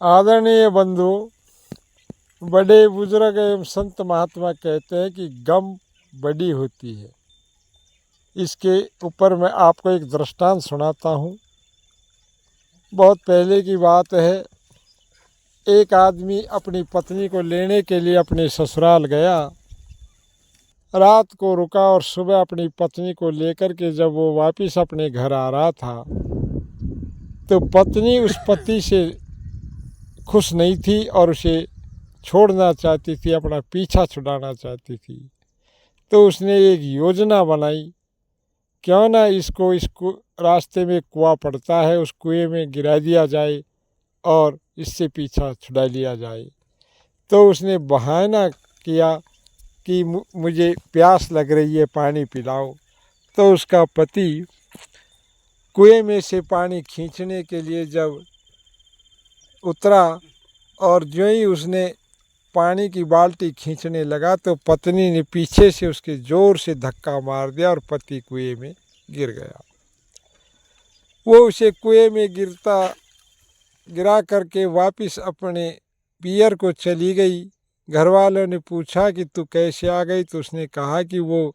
आदरणीय बंधु, बड़े बुजुर्ग एवं संत महात्मा कहते हैं कि गम बड़ी होती है। इसके ऊपर मैं आपको एक दृष्टांत सुनाता हूँ। बहुत पहले की बात है। एक आदमी अपनी पत्नी को लेने के लिए अपने ससुराल गया। रात को रुका और सुबह अपनी पत्नी को लेकर के जब वो वापस अपने घर आ रहा था तो पत्नी उस पति से खुश नहीं थी और उसे छोड़ना चाहती थी, अपना पीछा छुड़ाना चाहती थी। तो उसने एक योजना बनाई, क्यों ना इसको रास्ते में कुआं पड़ता है, उस कुएं में गिरा दिया जाए और इससे पीछा छुड़ा लिया जाए। तो उसने बहाना किया कि मुझे प्यास लग रही है, पानी पिलाओ। तो उसका पति कुएं में से पानी खींचने के लिए जब उतरा और जो ही उसने पानी की बाल्टी खींचने लगा तो पत्नी ने पीछे से उसके जोर से धक्का मार दिया और पति कुएं में गिर गया। वो उसे कुएं में गिरा करके वापस अपने पियर को चली गई। घर वालों ने पूछा कि तू कैसे आ गई? तो उसने कहा कि वो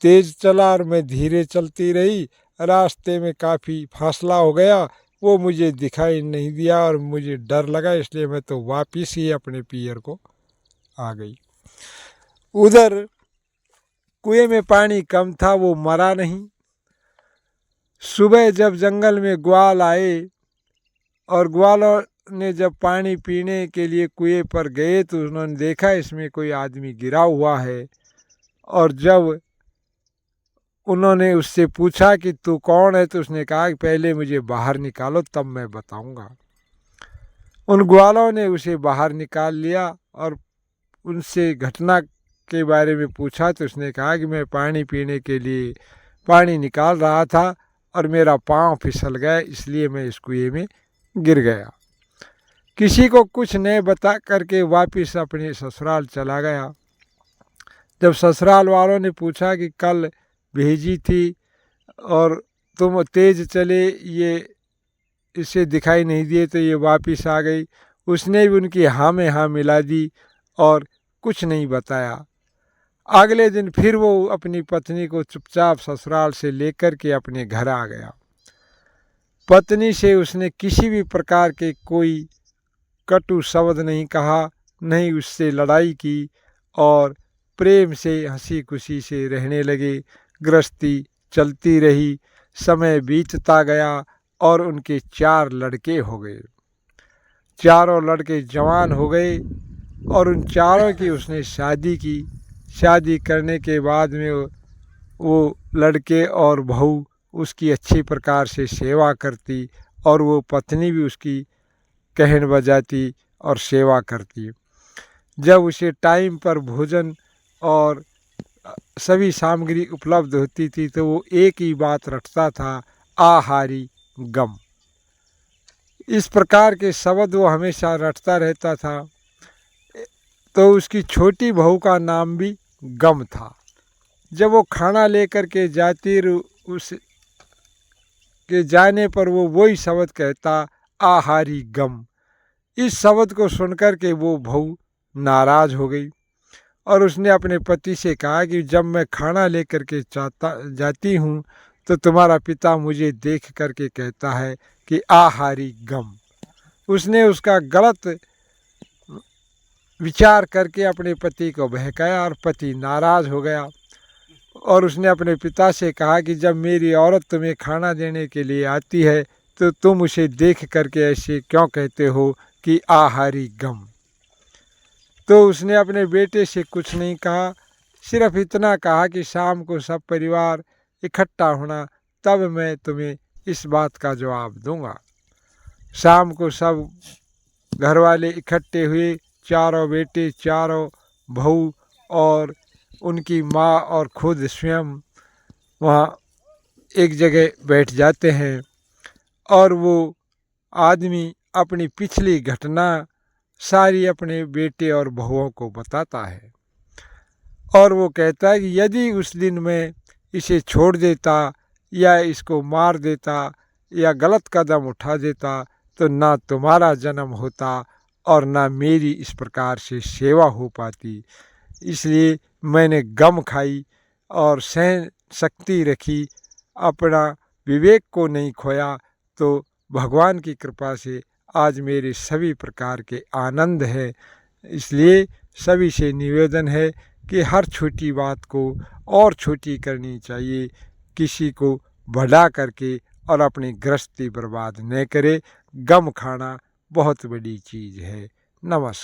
तेज़ चला और मैं धीरे चलती रही, रास्ते में काफ़ी फासला हो गया, वो मुझे दिखाई नहीं दिया और मुझे डर लगा, इसलिए मैं तो वापस ही अपने पियर को आ गई। उधर कुएं में पानी कम था, वो मरा नहीं। सुबह जब जंगल में ग्वाल आए और ग्वालों ने जब पानी पीने के लिए कुएं पर गए तो उन्होंने देखा इसमें कोई आदमी गिरा हुआ है। और जब उन्होंने उससे पूछा कि तू कौन है, तो उसने कहा कि पहले मुझे बाहर निकालो तब मैं बताऊंगा। उन ग्वालों ने उसे बाहर निकाल लिया और उनसे घटना के बारे में पूछा तो उसने कहा कि मैं पानी पीने के लिए पानी निकाल रहा था और मेरा पाँव फिसल गया, इसलिए मैं इस कुएं में गिर गया। किसी को कुछ नहीं बता करके वापस अपने ससुराल चला गया। जब ससुराल वालों ने पूछा कि कल भेजी थी और तुम तेज़ चले, ये इसे दिखाई नहीं दिए तो ये वापस आ गई, उसने भी उनकी हाँ में हाँ मिला दी और कुछ नहीं बताया। अगले दिन फिर वो अपनी पत्नी को चुपचाप ससुराल से लेकर के अपने घर आ गया। पत्नी से उसने किसी भी प्रकार के कोई कटु शब्द नहीं कहा, नहीं उससे लड़ाई की और प्रेम से हंसी खुशी से रहने लगे। गृहस्थी चलती रही, समय बीतता गया और उनके 4 लड़के हो गए। चारों लड़के जवान हो गए और उन चारों की उसने शादी की। शादी करने के बाद में वो लड़के और बहू उसकी अच्छी प्रकार से सेवा करती और वो पत्नी भी उसकी कहन बजाती और सेवा करती। जब उसे टाइम पर भोजन और सभी सामग्री उपलब्ध होती थी तो वो एक ही बात रटता था, आहारी गम। इस प्रकार के शब्द वो हमेशा रटता रहता था। तो उसकी छोटी बहू का नाम भी गम था। जब वो खाना लेकर के जाती उस के जाने पर वो वही शब्द कहता, आहारी गम। इस शब्द को सुनकर के वो बहू नाराज हो गई और उसने अपने पति से कहा कि जब मैं खाना लेकर के जाती हूँ तो तुम्हारा पिता मुझे देख करके कहता है कि आहारी गम। उसने उसका गलत विचार करके अपने पति को बहकाया और पति नाराज हो गया और उसने अपने पिता से कहा कि जब मेरी औरत तुम्हें खाना देने के लिए आती है तो तुम उसे देख करके ऐसे क्यों कहते हो कि आहारी गम। तो उसने अपने बेटे से कुछ नहीं कहा, सिर्फ इतना कहा कि शाम को सब परिवार इकट्ठा होना, तब मैं तुम्हें इस बात का जवाब दूंगा। शाम को सब घर वाले इकट्ठे हुए, चारों बेटे, चारों बहू और उनकी माँ और खुद स्वयं वहाँ एक जगह बैठ जाते हैं और वो आदमी अपनी पिछली घटना सारी अपने बेटे और बहुओं को बताता है और वो कहता है कि यदि उस दिन मैं इसे छोड़ देता या इसको मार देता या गलत कदम उठा देता तो ना तुम्हारा जन्म होता और ना मेरी इस प्रकार से सेवा हो पाती। इसलिए मैंने गम खाई और सहन शक्ति रखी, अपना विवेक को नहीं खोया, तो भगवान की कृपा से आज मेरे सभी प्रकार के आनंद है। इसलिए सभी से निवेदन है कि हर छोटी बात को और छोटी करनी चाहिए, किसी को बड़ा करके और अपनी गृहस्थी बर्बाद न करे। गम खाना बहुत बड़ी चीज़ है। नमस्कार।